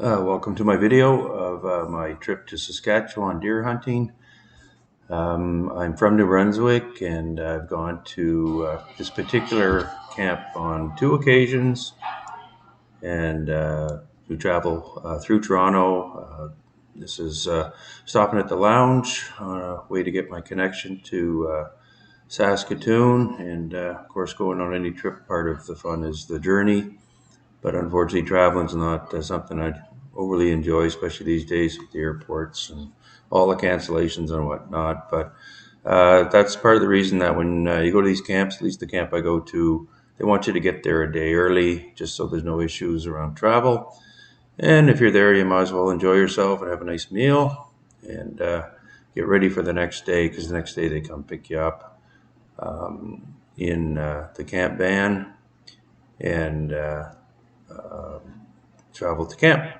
Welcome to my video of my trip to Saskatchewan deer hunting. I'm from New Brunswick and I've gone to this particular camp on two occasions and to travel through Toronto. This is stopping at the lounge on a way to get my connection to Saskatoon, and of course going on any trip, part of the fun is the journey. But unfortunately, traveling is not something I overly enjoy, especially these days with the airports and all the cancellations and whatnot. But that's part of the reason that when you go to these camps, at least the camp I go to, they want you to get there a day early just so there's no issues around travel. And if you're there, you might as well enjoy yourself and have a nice meal and get ready for the next day, because the next day they come pick you up in the camp van and travel to camp.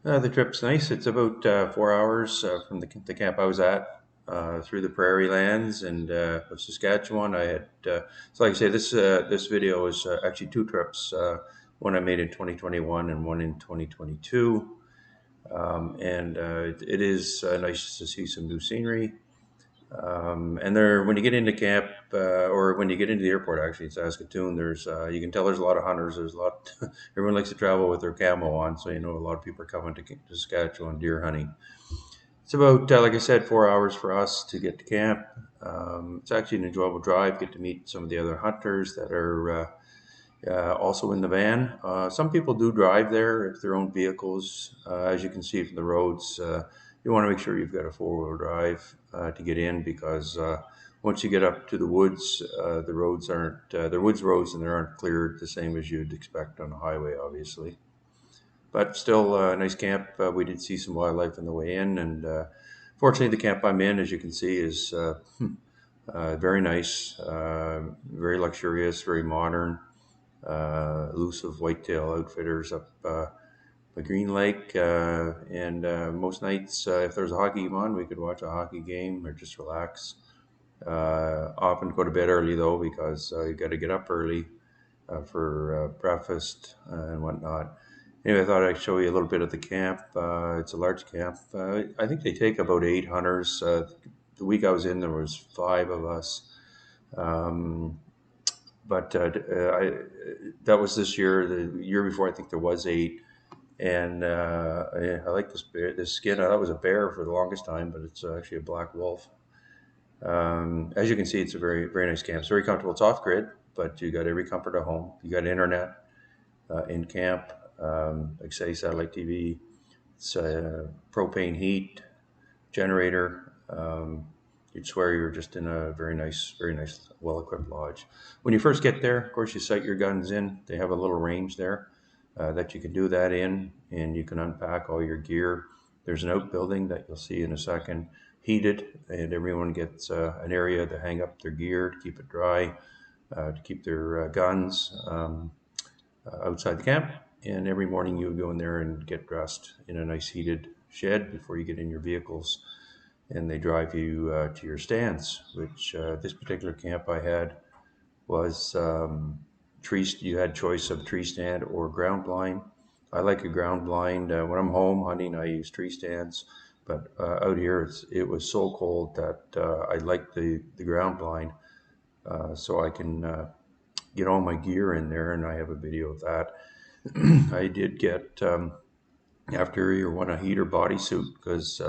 The trip's nice. It's about 4 hours from the camp I was at, through the prairie lands and of Saskatchewan. I had so, like I say, this video is actually two trips. One I made in 2021 and one in 2022. And it is nice to see some new scenery. And there, when you get into camp, or when you get into the airport, actually in Saskatoon, there's you can tell there's a lot of hunters. There's a lot. Everyone likes to travel with their camo on, so you know a lot of people are coming to Saskatchewan deer hunting. It's about, like I said, 4 hours for us to get to camp. It's actually an enjoyable drive. Get to meet some of the other hunters that are also in the van. Some people do drive there with their own vehicles. As you can see from the roads, you want to make sure you've got a four-wheel drive to get in, because once you get up to the woods, the roads aren't, they're woods roads and they aren't cleared the same as you'd expect on a highway, obviously. But still, a nice camp. We did see some wildlife on the way in, and fortunately, the camp I'm in, as you can see, is very nice, very luxurious, very modern. Elusive Whitetail Outfitters up the Green Lake, and most nights, if there's a hockey game on, we could watch a hockey game or just relax. Often go to bed early though, because you got to get up early for breakfast and whatnot. Anyway, I thought I'd show you a little bit of the camp. It's a large camp. I think they take about 8 hunters. The week I was in, there was 5 of us. But that was this year. The year before, I think there was 8. And I like this bear, this skin. I thought it was a bear for the longest time, but it's actually a black wolf. As you can see, it's a very, very nice camp. It's very comfortable. It's off grid, but you got every comfort at home. You got internet in camp, like say satellite TV. It's propane heat generator. You'd swear you're just in a very nice, well-equipped lodge. When you first get there, of course, you sight your guns in. They have a little range there that you can do that in, and you can unpack all your gear. There's an outbuilding that you'll see in a second, heated, and everyone gets an area to hang up their gear to keep it dry, to keep their guns outside the camp. And every morning you would go in there and get dressed in a nice heated shed before you get in your vehicles, and they drive you to your stands, which this particular camp I had was you had choice of tree stand or ground blind. I like a ground blind. When I'm home hunting, I use tree stands, but out here it was so cold that I like the ground blind, so I can get all my gear in there, and I have a video of that. I did get, after you want a heater bodysuit, because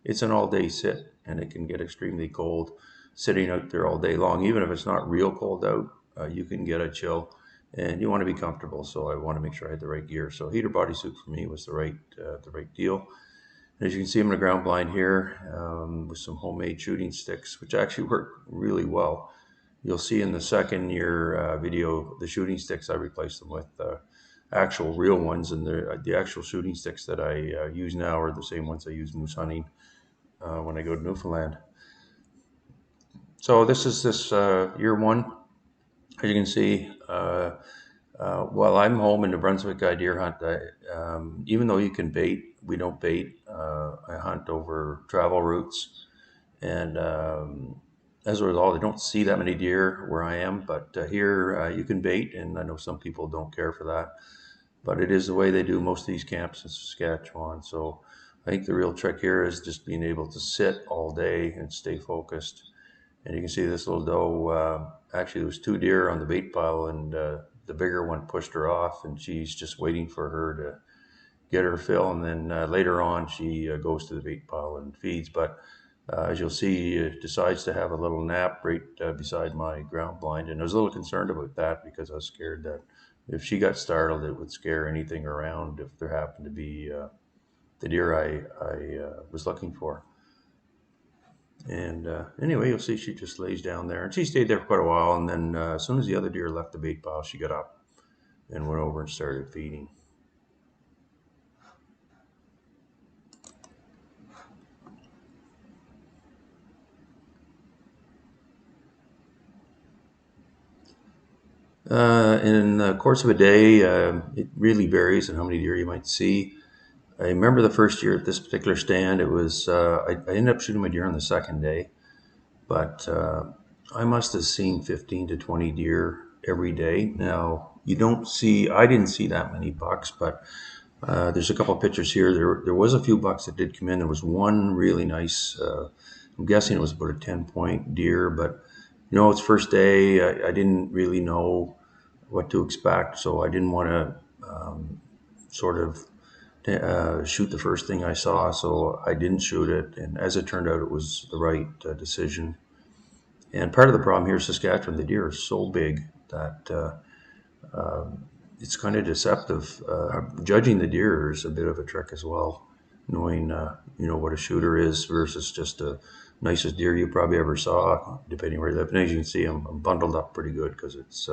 it's an all-day sit, and it can get extremely cold sitting out there all day long. Even if it's not real cold out, you can get a chill, and you want to be comfortable. So I want to make sure I had the right gear. So heater bodysuit for me was the right deal. And as you can see, I'm in a ground blind here with some homemade shooting sticks, which actually work really well. You'll see in the second year video, the shooting sticks I replaced them with actual real ones, and the actual shooting sticks that I use now are the same ones I use moose hunting when I go to Newfoundland. So this is year 1. As you can see, while I'm home in New Brunswick, I deer hunt. Even though you can bait, we don't bait. I hunt over travel routes, and as a result, I don't see that many deer where I am, but here you can bait, and I know some people don't care for that, but it is the way they do most of these camps in Saskatchewan. So I think the real trick here is just being able to sit all day and stay focused. And you can see this little doe, actually there was two deer on the bait pile, and the bigger one pushed her off, and she's just waiting for her to get her fill, and then later on she goes to the bait pile and feeds. But as you'll see, decides to have a little nap right beside my ground blind, and I was a little concerned about that because I was scared that if she got startled, it would scare anything around if there happened to be the deer I was looking for. And anyway, you'll see she just lays down there, and she stayed there for quite a while. And then as soon as the other deer left the bait pile, she got up and went over and started feeding. In the course of a day, it really varies on how many deer you might see. I remember the first year at this particular stand, it was I ended up shooting my deer on the second day, but I must have seen 15 to 20 deer every day. Now, I didn't see that many bucks, but there's a couple of pictures here. There was a few bucks that did come in. There was one really nice, I'm guessing it was about a 10-point deer, but it's first day. I didn't really know what to expect, so I didn't want to sort of shoot the first thing I saw, so I didn't shoot it. And as it turned out, it was the right decision. And part of the problem here in Saskatchewan, the deer are so big that it's kind of deceptive. Judging the deer is a bit of a trick as well, knowing what a shooter is versus just the nicest deer you probably ever saw, depending where you live. And as you can see, I'm bundled up pretty good because it's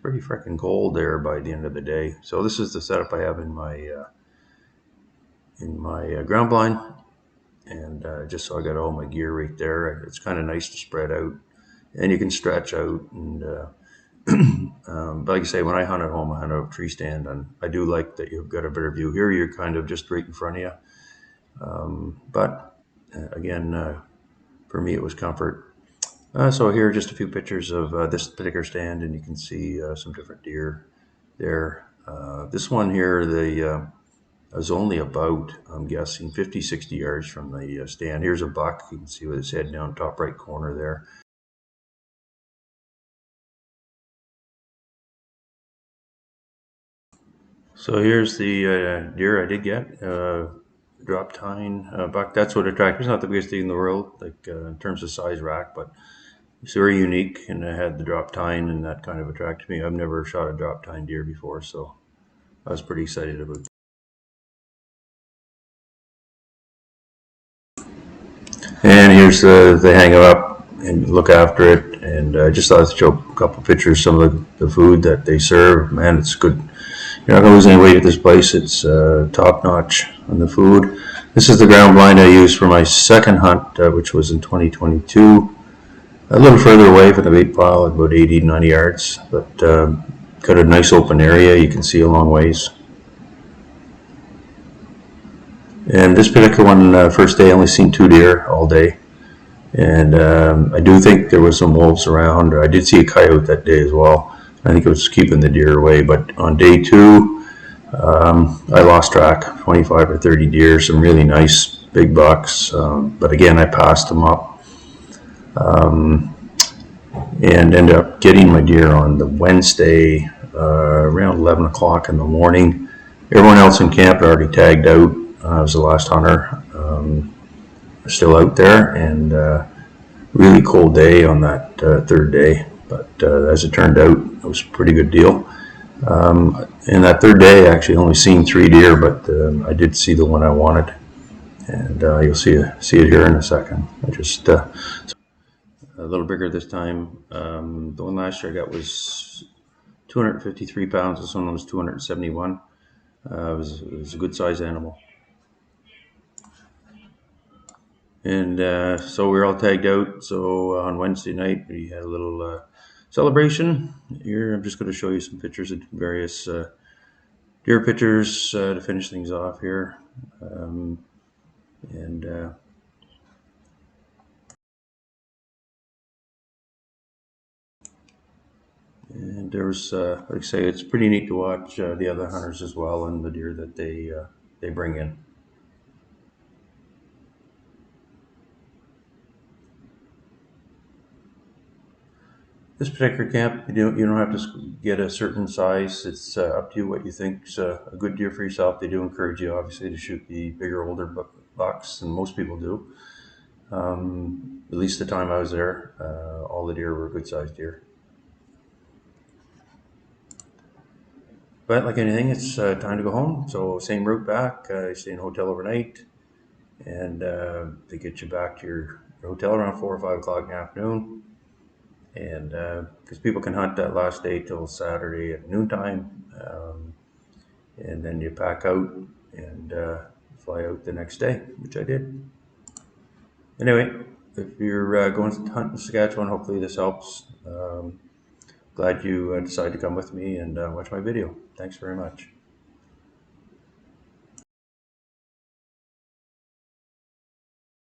pretty freaking cold there by the end of the day. So this is the setup I have in my ground blind, and just so I got all my gear right there. It's kind of nice to spread out, and you can stretch out. And but like I say, when I hunt at home, I hunt out a tree stand, and I do like that you've got a better view. Here you're kind of just right in front of you. But again, for me, it was comfort. So here are just a few pictures of this particular stand, and you can see some different deer there. This one here, I was only about, I'm guessing, 50, 60 yards from the stand. Here's a buck. You can see with his head down top right corner there. So here's the deer I did get. Drop tine buck. That's what attracted me. It's not the biggest thing in the world, like in terms of size rack, but it's very unique, and I had the drop tine, and that kind of attracted me. I've never shot a drop tine deer before, so I was pretty excited about it. And here's the hang up and look after it. And I just thought I'd show a couple pictures, some of the food that they serve. Man, it's good. You're not going to lose any weight at this place. It's top notch on the food. This is the ground blind I used for my second hunt, which was in 2022. A little further away from the bait pile, about 80, 90 yards, but got a nice open area. You can see a long ways. And this particular one, first day, I only seen two deer all day. And I do think there was some wolves around. I did see a coyote that day as well. I think it was keeping the deer away. But on day two, I lost track, 25 or 30 deer, some really nice big bucks. But again, I passed them up and ended up getting my deer on the Wednesday around 11 o'clock in the morning. Everyone else in camp had already tagged out. I was the last hunter still out there, and really cold day on that third day. But as it turned out, it was a pretty good deal. And that third day, I actually only seen three deer, but I did see the one I wanted, and you'll see it here in a second. I just a little bigger this time. The one last year I got was 253 pounds. This one was 271. It was a good size animal. And so we were all tagged out. So on Wednesday night, we had a little celebration. Here, I'm just going to show you some pictures of various deer pictures to finish things off here. And And there's, like I say, it's pretty neat to watch the other hunters as well and the deer that they bring in. This particular camp, you don't have to get a certain size. It's up to you what you think's a good deer for yourself. They do encourage you, obviously, to shoot the bigger, older bucks, and most people do. At least the time I was there, all the deer were good sized deer. But like anything, it's time to go home. So same route back. You stay in a hotel overnight, and they get you back to your hotel around 4 or 5 o'clock in the afternoon. And because people can hunt that last day till Saturday at noontime, and then you pack out and fly out the next day, which I did. Anyway, if you're going to hunt in Saskatchewan, hopefully this helps. Glad you decided to come with me and watch my video. Thanks very much.